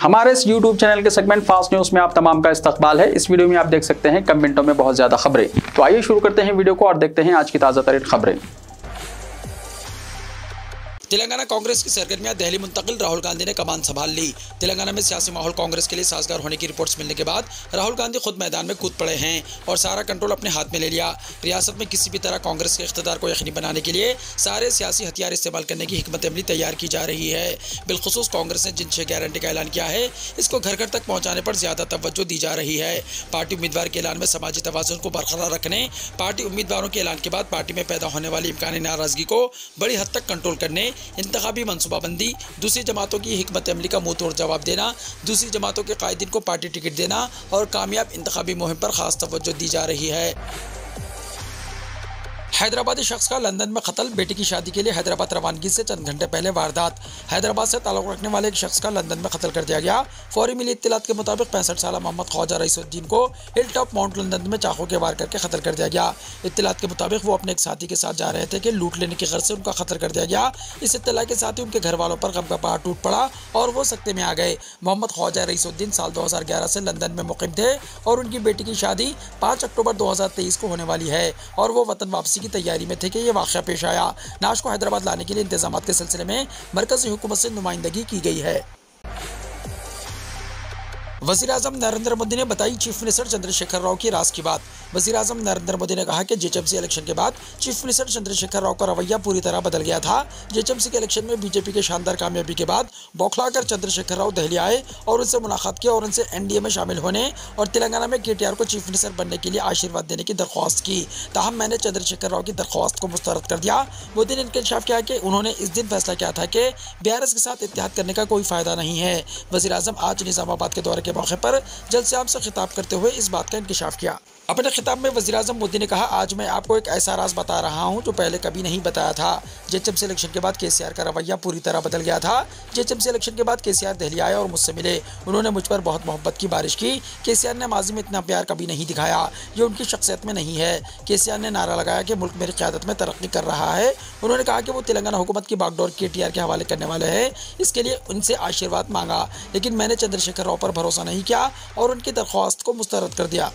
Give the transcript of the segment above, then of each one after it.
हमारे इस YouTube channel के सेगमेंट फास्ट न्यूज में आप तमाम का इस्तकबाल है। इस वीडियो में आप देख सकते हैं कम मिनटों में बहुत ज्यादा खबरें। तो आइए शुरू करते हैं वीडियो को और देखते हैं आज की ताजा तरीन खबरें। तेलंगाना कांग्रेस की सरगर्मियां दिल्ली मुंतकिल, राहुल गांधी ने कमान संभाल ली। तेलंगाना में सियासी माहौल कांग्रेस के लिए साजगार होने की रिपोर्ट्स मिलने के बाद राहुल गांधी खुद मैदान में कूद पड़े हैं और सारा कंट्रोल अपने हाथ में ले लिया। रियासत में किसी भी तरह कांग्रेस के इख्तिदार को यकीनी बनाने के लिए सारे सियासी हथियार इस्तेमाल करने की हिकमत अमली तैयार की जा रही है। बिलखुसूस कांग्रेस ने जिन 6 गारंटी का ऐलान किया है, इसको घर घर तक पहुँचाने पर ज्यादा तवज्जो दी जा रही है। पार्टी उम्मीदवार के ऐलान में समाजी तवाज़ुन को बरकरार रखने, पार्टी उम्मीदवारों के ऐलान के बाद पार्टी में पैदा होने वाली इम्कानी नाराजगी को बड़ी हद तक कंट्रोल करने, इंतखाबी मनसूबाबंदी, दूसरी जमातों की हिकमत अमली का मुंह तोड़ जवाब देना, दूसरी जमातों के कायदीन को पार्टी टिकट देना और कामयाब इंतखाबी मुहिम पर खास तवज्जो दी जा रही है। हैदराबादी शख्स का लंदन में कत्ल, बेटी की शादी के लिए हैदराबाद रवानगी से चंद घंटे पहले वारदात। हैदराबाद से ताल्लुक रखने वाले एक शख्स का लंदन में कत्ल कर दिया गया। फौरी मिली इत्तलात के मुताबिक 65 साल मोहम्मद ख्वाजा रईसुद्दीन को हिल टॉप माउंट लंदन में चाकू के वार करके कत्ल कर दिया गया। इत्तलात के मुताबिक वो अपने एक साथी के साथ जा रहे थे कि लूट लेने की गर्ज से उनका कत्ल कर दिया गया। इस इत्तला के साथ ही उनके घर वालों पर गम का पहाड़ टूट पड़ा और वो सकते में आ गए। मोहम्मद ख्वाजा रईसुद्दीन साल 2011 से लंदन में मुकीम थे और उनकी बेटी की शादी 5 अक्टूबर 2023 को होने वाली है और वो वतन वापसी की तैयारी में थे कि ये वाक़या पेश आया। नाश को हैदराबाद लाने के लिए इंतजामात के सिलसिले में मरकज़ी हुकूमत से नुमाइंदगी की गई है। वज़ीर-ए-आज़म नरेंद्र मोदी ने बताई चीफ मिनिस्टर चंद्रशेखर राव की राज की बात। वज़ीर-ए-आज़म नरेंद्र मोदी ने कहा कि जेएचएमसी इलेक्शन के बाद चीफ मिनिस्टर चंद्रशेखर राव का रवैया पूरी तरह बदल गया था। जेएचएमसी के इलेक्शन में बीजेपी के शानदार कामयाबी के बाद बौखलाकर चंद्रशेखर राव दिल्ली आए और उनसे मुलाकात की और उनसे एनडीए में शामिल होने और तेलंगाना में केटीआर को चीफ मिनिस्टर बनने के लिए आशीर्वाद देने की दरख्वास्त की। ताहम मैंने चंद्रशेखर राव की दरख्वास्त को मुस्तरद कर दिया। मोदी ने इंकशाफ किया कि उन्होंने इस दिन फैसला किया था कि बीआरएस के साथ इत्तेहाद करने का कोई फायदा नहीं है। वज़ीर-ए-आज़म आज निज़ामाबाद के दौरे के मौके पर जलसे-आम से खिताब करते हुए इस बात का इंकशाफ किया। अपने खिताब में वज़ीर-ए-आज़म मोदी ने कहा, आज मैं आपको एक ऐसा राज बता रहा हूं जो पहले कभी नहीं बताया था। जेएचएमसी इलेक्शन के बाद केसीआर का रवैया पूरी तरह बदल गया था। जेएचएमसी इलेक्शन के बाद केसीआर दिल्ली आए और मुझसे मिले। उन्होंने मुझ पर बहुत मोहब्बत की बारिश की। केसीआर ने माजी में इतना प्यार कभी नहीं दिखाया, ये उनकी शख्सियत में नहीं है। केसीआर ने नारा लगाया कि मुल्क मेरी क़यादत में तरक्की कर रहा है। उन्होंने कहा कि वो तेलंगाना हुकूमत की बागडोर केटीआर के हवाले करने वाले हैं। इसके लिए उनसे आशीर्वाद मांगा, लेकिन मैंने चंद्रशेखर राव पर भरोसा नहीं किया और उनकी दरख्वास्त को मुस्तरद कर दिया।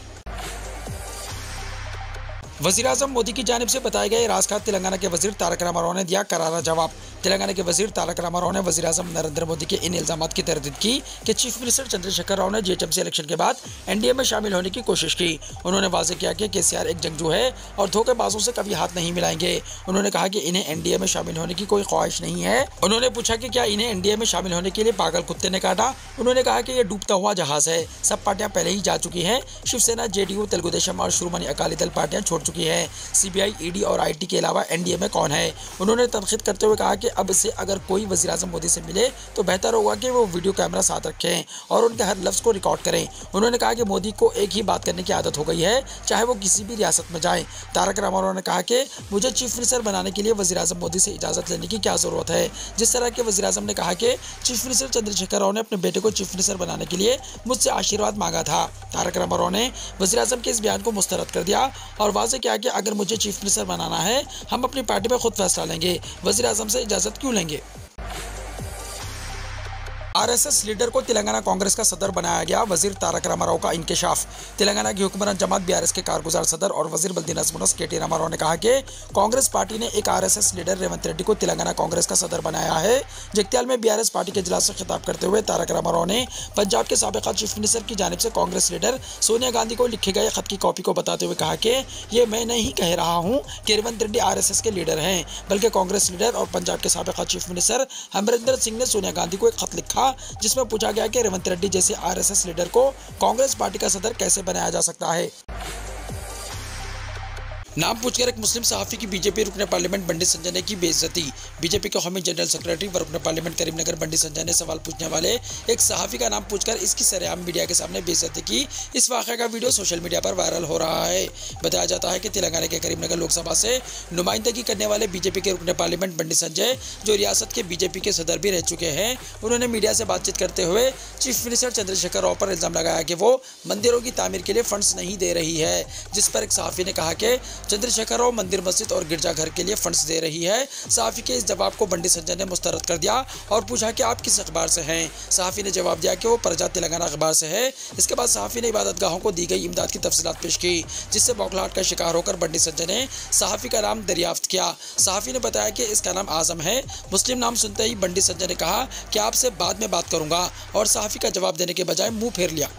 वज़ीर-ए-आज़म मोदी की जानिब से बताए गए राज का तेलंगाना के वज़ीर तारक रामाराव ने दिया करारा जवाब। तेलंगाना के वज़ीर तारक रामाराव ने वज़ीर-ए-आज़म नरेंद्र मोदी के इन इल्ज़ामात की तरदीद की कि चीफ मिनिस्टर चंद्रशेखर राव ने जेएचएमसी इलेक्शन के बाद एनडीए में शामिल होने की कोशिश की। उन्होंने वाज़ेह किया कि केसीआर एक जंगजू है और धोखेबाजों से कभी हाथ नहीं मिलाएंगे। उन्होंने कहा कि इन्हें एनडीए में शामिल होने की कोई ख्वाहिश नहीं है। उन्होंने पूछा कि क्या इन्हें एनडीए में शामिल होने के लिए पागल कुत्ते ने काटा। उन्होंने कहा कि यह डूबता हुआ जहाज है। सब पार्टियां पहले ही जा चुकी हैं। शिवसेना, जेडीयू, तेलुगु देशम और श्रोमणी अकाली दल पार्टियां छोड़ चुकी हैं। सीबीआई, ईडी और आईटी के अलावा एनडीए में कौन है। उन्होंने तनकीद करते हुए कहा कि अब से अगर कोई वज़ीर-ए-आज़म मोदी से मिले तो बेहतर होगा कि वो वीडियो कैमरा साथ रखें और उनके हर लफ्ज़ को रिकॉर्ड करें। उन्होंने कहा कि मोदी को एक ही बात करने की आदत हो गई है, चाहे वो किसी भी रियासत में जाएं। तारक रामाराव ने कहा कि मुझे चीफ मिनिस्टर बनाने के लिए वज़ीर-ए-आज़म मोदी से इजाज़त लेने की क्या ज़रूरत है। जिस तरह के वज़ीर-ए-आज़म ने कहा कि चीफ मिनिस्टर चंद्रशेखर राव ने अपने बेटे को चीफ मिनिस्टर बनाने के लिए मुझसे आशीर्वाद मांगा था। तारक रामाराव ने वज़ीर-ए-आज़म के इस बयान को मुस्तरद कर दिया और वाज़ेह किया कि अगर मुझे चीफ मिनिस्टर बनाना है, हम अपनी पार्टी में खुद फैसला लेंगे, वज़ीर-ए-आज़म से इजाज़त क्यों लेंगे। आरएसएस लीडर को तेलंगाना कांग्रेस का सदर बनाया गया, वजीर तारक रामाराव का इंकशाफ। तेलंगाना की हुक्मरान जमात बीआरएस के कारगुजार सदर और वजीर बल्दी नज़्म-उन-नस्क केटी रामाराव ने कहा कि कांग्रेस पार्टी ने एक आरएसएस लीडर रेवंत रेड्डी को तेलंगाना कांग्रेस का सदर बनाया है। जगत्याल में बीआरएस पार्टी के इजलास से खिताब करते हुए तारक रामाराव ने पंजाब के साबिक़ा चीफ मिनिस्टर की जानिब से कांग्रेस लीडर सोनिया गांधी को लिखे गए खत की कॉपी को बताते हुए कहा कि ये मैं नहीं कह रहा हूँ कि रेवंत रेड्डी आरएसएस के लीडर हैं, बल्कि कांग्रेस लीडर और पंजाब के साबिक़ा चीफ मिनिस्टर अमरिंदर सिंह ने सोनिया गांधी को एक खत लिखा जिसमें पूछा गया कि रेवंत रेड्डी जैसे आरएसएस लीडर को कांग्रेस पार्टी का सदर कैसे बनाया जा सकता है। नाम पूछकर एक मुस्लिम सहाफ़ी की बीजेपी रुकने पार्लियामेंट बंडी संजय ने की बेइज्जती। बीजेपी के कौमी जनरल सेक्रेटरी व रुकने पार्लियामेंट करीमनगर बंडी संजय ने सवाल पूछने वाले एक सहाफ़ी का नाम पूछकर इसकी सरेआम मीडिया के सामने बेइज्जती की। इस वाक़े का वीडियो सोशल मीडिया पर वायरल हो रहा है। बताया जाता है कि तेलंगाना के करीमनगर लोकसभा से नुमाइंदगी करने वाले बीजेपी के रुकने पार्लियामेंट बंडी संजय, जो रियासत के बीजेपी के सदर भी रह चुके हैं, उन्होंने मीडिया से बातचीत करते हुए चीफ मिनिस्टर चंद्रशेखर राव पर इल्ज़ाम लगाया कि वो मंदिरों की तामीर के लिए फंड्स नहीं दे रही है। जिस पर एक सहाफ़ी ने कहा कि चंद्रशेखर राव मंदिर, मस्जिद और गिरजाघर के लिए फंड्स दे रही है। सहाफ़ी के इस जवाब को बंडी संजय ने मुस्तरद कर दिया और पूछा कि आप किस अखबार से हैं। सहाफ़ी ने जवाब दिया कि वो प्रजा तेलंगाना अखबार से है। इसके बाद सहाफ़ी ने इबादतगाहों को दी गई इमदाद की तफसीलात पेश की, जिससे बौखलाहट का शिकार होकर बंडी संजय ने सहाफ़ी का नाम दरियाफ्त किया। सहाफ़ी ने बताया कि इसका नाम आज़म है। मुस्लिम नाम सुनते ही बंडी संजय ने कहा कि आपसे बाद में बात करूंगा और सहाफ़ी का जवाब देने के बजाय मुंह फेर लिया।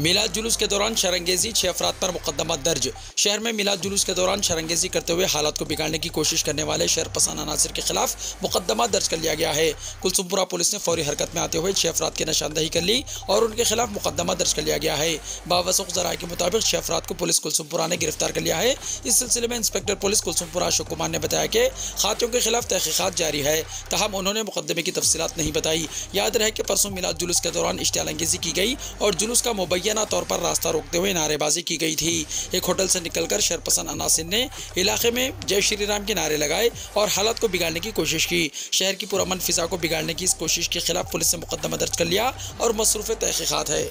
मिलाद जुलूस के दौरान शरंगेजी, 6 अफराद पर मुकदमा दर्ज। शहर में मिलाद जुलूस के दौरान शरंगेजी करते हुए हालात को बिगाड़ने की कोशिश करने वाले शरपसंद अनासिर के खिलाफ मुकदमा दर्ज कर लिया गया है। कुलसुमपुरा पुलिस ने फौरी हरकत में आते हुए 6 अफराद की निशानदही कर ली और उनके खिलाफ मुकदमा दर्ज कर लिया गया है। बावसूख ज़राए के मुताबिक 6 अफराद को पुलिस कुलसुमपुरा ने गिरफ्तार कर लिया है। इस सिलसिले में इंस्पेक्टर पुलिस कुलसुमपुरा अशोक कुमार ने बताया कि खातियों के खिलाफ तहकीकात जारी है, ताहम उन्होंने मुकदमे की तफसीलात नहीं बताई। याद रहे कि परसों मिलाद जुलूस के दौरान इश्तियालंगेजी की गई और जुलूस का मुबैना तौर पर रास्ता रोकते हुए नारेबाजी की गई थी। एक होटल से निकलकर शरपसंद अनासिर ने इलाके में जय श्री राम के नारे लगाए और हालात को बिगाड़ने की कोशिश की। शहर की पुरअमन फिजा को बिगाड़ने की इस कोशिश के खिलाफ पुलिस ने मुकदमा दर्ज कर लिया और मसरूफ़ तहकीकात है।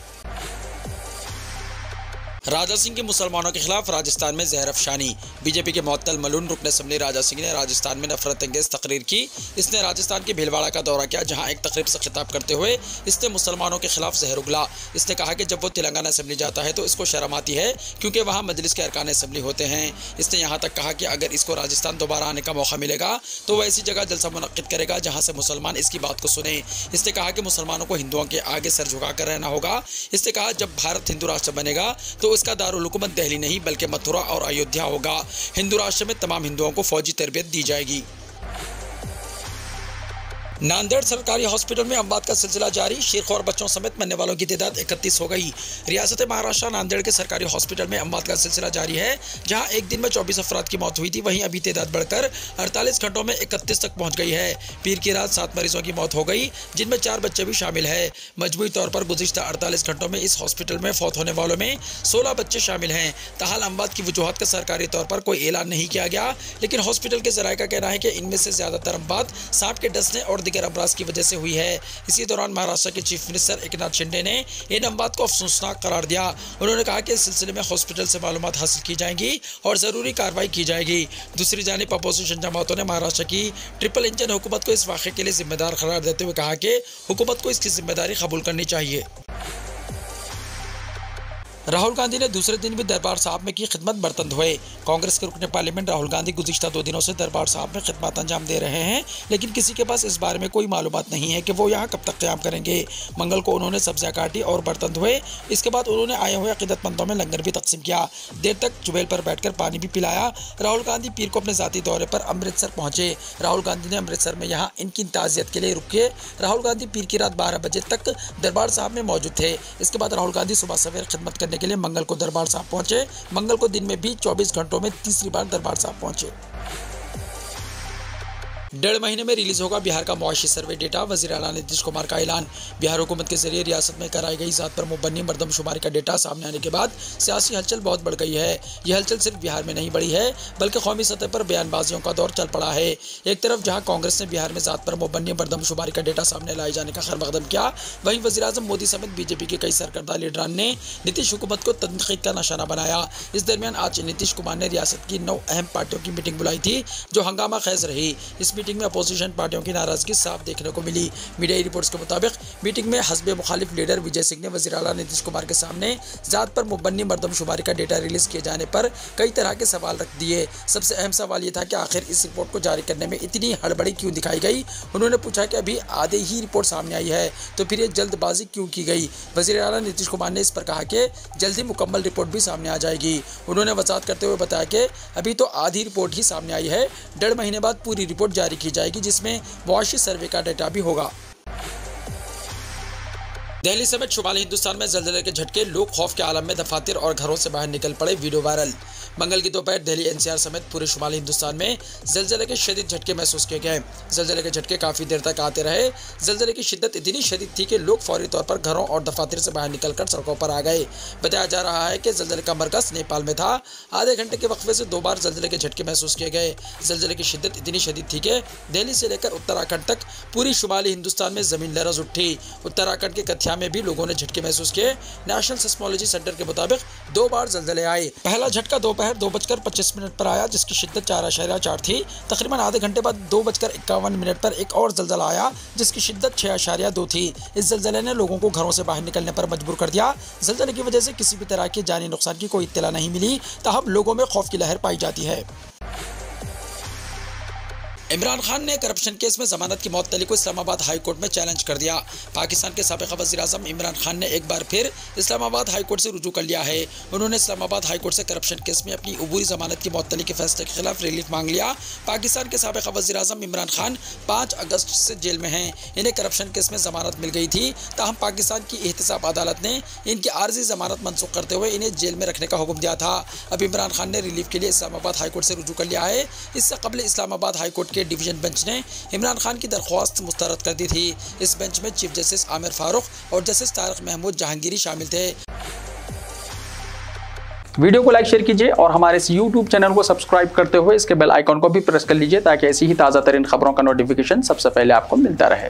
राजा सिंह के मुसलमानों के खिलाफ राजस्थान में जहर अफशानी। बीजेपी के मुअत्तल मलून रुकन असम्बली राजा सिंह ने राजस्थान में नफरत अंगेज तकरीर की। इसने राजस्थान के भीलवाड़ा का दौरा किया, जहां एक तकरीब से खिताब करते हुए इसने मुसलमानों के खिलाफ जहर उगला। इसने कहा कि जब वो तेलंगाना असम्बली जाता है तो इसको शर्म आती है, क्योंकि वहाँ मजलिस के अरकान असम्बली होते हैं। इसने यहाँ तक कहा कि अगर इसको राजस्थान दोबारा आने का मौका मिलेगा तो वह ऐसी जगह जलसा मुनक्किद करेगा जहाँ से मुसलमान इसकी बात को सुने। इसने कहा कि मुसलमानों को हिंदुओं के आगे सर झुका कर रहना होगा। इसने कहा जब भारत हिंदू राष्ट्र बनेगा तो इसका दारुल हुकूमत दिल्ली नहीं बल्कि मथुरा और अयोध्या होगा। हिंदू राष्ट्र में तमाम हिंदुओं को फौजी तरबियत दी जाएगी। नांदेड़ सरकारी हॉस्पिटल में अमवात का सिलसिला जारी। शीख और बच्चों समेत मरने वालों की तादाद 31 हो गई। रियासत महाराष्ट्र नांदेड़ के सरकारी हॉस्पिटल में अमवात का सिलसिला जारी है, जहां एक दिन में 24 अफराद की मौत हुई थी। वहीं अभी तादाद बढ़कर 48 घंटों में 31 तक पहुंच गई है। पीर की रात 7 मरीजों की मौत हो गई, जिनमें 4 बच्चे भी शामिल है। मजमूई तौर पर गुज़िश्ता 48 घंटों में इस हॉस्पिटल में फौत होने वालों में 16 बच्चे शामिल हैं। ताहाल अमवात की वजूहत का सरकारी तौर पर कोई ऐलान नहीं किया गया, लेकिन हॉस्पिटल के ज़राए का कहना है कि इनमें से ज़्यादातर अमवात सांप के डसने और दीगर अमराज की वजह से हुई है। इसी दौरान महाराष्ट्र के चीफ मिनिस्टर एकनाथ शिंदे ने इन अमवात को अफसोसनाक करार दिया। उन्होंने कहा कि इस सिलसिले में हॉस्पिटल से मालूमात हासिल की जाएंगी और जरूरी कार्रवाई की जाएगी। दूसरी जानिब अपोजिशन जमातों ने महाराष्ट्र की ट्रिपल इंजन हुकूमत को इस वाक़े के लिए जिम्मेदार करार देते हुए कहा कि हुकूमत को इसकी जिम्मेदारी कबूल करनी चाहिए। राहुल गांधी ने दूसरे दिन भी दरबार साहब में की खिदमत बर्तन धोए। कांग्रेस के रुकने पार्लियामेंट राहुल गांधी गुज़िश्ता 2 दिनों से दरबार साहब में खिदमत अंजाम दे रहे हैं, लेकिन किसी के पास इस बारे में कोई मालूमात नहीं है कि वो यहाँ कब तक क़याम करेंगे। मंगल को उन्होंने सब्जियाँ काटी और बर्तन धोए। इसके बाद उन्होंने आए हुए अक़ीदतमंदों में लंगर भी तकसीम किया। देर तक चुबेल पर बैठकर पानी भी पिलाया। राहुल गांधी पीर को अपने ज़ाती दौरे पर अमृतसर पहुँचे। राहुल गांधी ने अमृतसर में यहाँ इनकी ताज़ियत के लिए रुके। राहुल गांधी पीर की रात 12 बजे तक दरबार साहब में मौजूद थे। इसके बाद राहुल गांधी सुबह सवेर खिदमत करने के लिए मंगल को दरबार साहब पहुंचे। मंगल को दिन में भी 24 घंटों में तीसरी बार दरबार साहब पहुंचे। 1.5 महीने में रिलीज होगा बिहार का मुआशी सर्वे डेटा। वज़ीर आला नीतीश कुमार का ऐलान। बिहार हुकूमत के जरिए रियासत में कराई गई ज़ात पर मुबन्नी मरदमशुमारी का डेटा सामने आने के बाद सियासी हलचल बहुत बढ़ गई है। यह हलचल सिर्फ बिहार में नहीं बढ़ी है, बल्कि कौमी सतह पर बयानबाजियों का दौर चल पड़ा है। एक तरफ जहाँ कांग्रेस ने बिहार में ज़ात पर मुबन्नी मरदमशुमारी का डेटा सामने लाए जाने का खैरमकदम किया, वहीं वज़ीर-ए-आज़म मोदी समेत बीजेपी के कई सरकर्दा लीडरान ने नीतीश हुकूमत को तनकीद का निशाना बनाया। इस दरमियान आज नीतीश कुमार ने रियासत की 9 अहम पार्टियों की मीटिंग बुलाई थी, जो हंगामा खेज रही। इस मीटिंग में अपोजिशन पार्टियों की नाराजगी साफ देखने को मिली। मीडिया रिपोर्ट्स के मुताबिक मीटिंग में हस्बे मुखालिफ लीडर विजय सिंह ने वज़ीर आला नीतीश कुमार के सामने ज़ात पर मुबन्नी मरदमशुमारी का डेटा रिलीज किए जाने पर कई तरह के सवाल रख दिए। सबसे अहम सवाल ये था कि आखिर इस रिपोर्ट को जारी करने में इतनी हड़बड़ी क्यों दिखाई गई। उन्होंने पूछा कि अभी आधे ही रिपोर्ट सामने आई है, तो फिर ये जल्दबाजी क्यों की गई। वज़ीर आला नीतीश कुमार ने इस पर कहा कि जल्द ही मुकम्मल रिपोर्ट भी सामने आ जाएगी। उन्होंने वजाहत करते हुए बताया कि अभी तो आधी रिपोर्ट ही सामने आई है, 1.5 महीने बाद पूरी रिपोर्ट जारी की जाएगी, जिसमें मुआशी सर्वे का डेटा भी होगा। दिल्ली समेत शुमाली हिंदुस्तान में ज़लज़ले के झटके, लोग खौफ के आलम में दफातर और घरों से बाहर निकल पड़े। Video viral. मंगल की दोपहर दिल्ली एनसीआर समेत पूरे शुमाली हिंदुस्तान में ज़लज़ले के शदीद झटके महसूस किए गए। ज़लज़ले के झटके काफ़ी देर तक आते रहे। ज़लज़ले की शिद्दत इतनी शदीद थी कि लोग फौरी तौर पर घरों और दफातर से बाहर निकलकर सड़कों पर आ गए। बताया जा रहा है कि ज़लज़ले का मरकज़ नेपाल में था। आधे घंटे के वक्फे से 2 बार ज़लज़ले के झटके महसूस किए गए। ज़लज़ले की शिद्दत इतनी शदीद थी कि दिल्ली से लेकर उत्तराखंड तक पूरी शुमाली हिंदुस्तान में ज़मीन लरज़ उठी। उत्तराखंड के कथिया में भी लोगों ने झटके महसूस किए। नेशनल सिस्मोलॉजी सेंटर के मुताबिक 2 बार ज़लज़ले आए। पहला झटका दोपहर 2:25 पर आया, जिसकी शिद्दत 4.4 थी। तकरीबन आधे घंटे बाद 2:51 पर एक और ज़लज़ला आया, जिसकी शिद्दत 6.2 थी। इस ज़लज़ले ने लोगों को घरों से बाहर निकलने पर मजबूर कर दिया। ज़लज़ले की वजह से किसी भी तरह के जानी नुकसान की कोई इत्तला नहीं मिली, ताहम लोगों में खौफ की लहर पाई जाती है। इमरान खान ने करप्शन केस में जमानत की मुअत्तली को इस्लामाबाद हाई कोर्ट में चैलेंज कर दिया। पाकिस्तान के साबिक़ वज़ीर आज़म इमरान खान ने एक बार फिर इस्लामाबाद हाई कोर्ट से रुजू कर लिया है। उन्होंने इस्लामाबाद हाई कोर्ट से करप्शन केस में अपनी अबूरी जमानत की मुअत्तली के फैसले के खिलाफ रिलीफ मांग लिया। पाकिस्तान के साबिक़ वज़ीर आज़म इमरान खान 5 अगस्त से जेल में हैं। इन्हें करप्शन केस में जमानत मिल गई थी, ताहम पाकिस्तान की एहतसाब अदालत ने इनकी आर्जी जमानत मनसूख करते हुए इन्हें जेल में रखने का हुक्म दिया था। अब इमरान खान ने रिलीफ के लिए इस्लामाबाद हाई कोर्ट से रुजू कर लिया है। इससे कबल इस्लामाबाद हाई कोर्ट के डिवीजन बेंच ने इमरान खान की दरख्वास्त मुस्तरद कर दी थी। इस बेंच में चीफ जस्टिस आमिर फारूक और जस्टिस तारिक महमूद जहांगीरी शामिल थे। वीडियो को लाइक शेयर कीजिए और हमारे इस YouTube चैनल को सब्सक्राइब करते हुए इसके बेल आइकॉन को भी प्रेस कर लीजिए, ताकि ऐसी ही ताज़ा तरीन खबरों का नोटिफिकेशन सबसे पहले आपको मिलता रहे।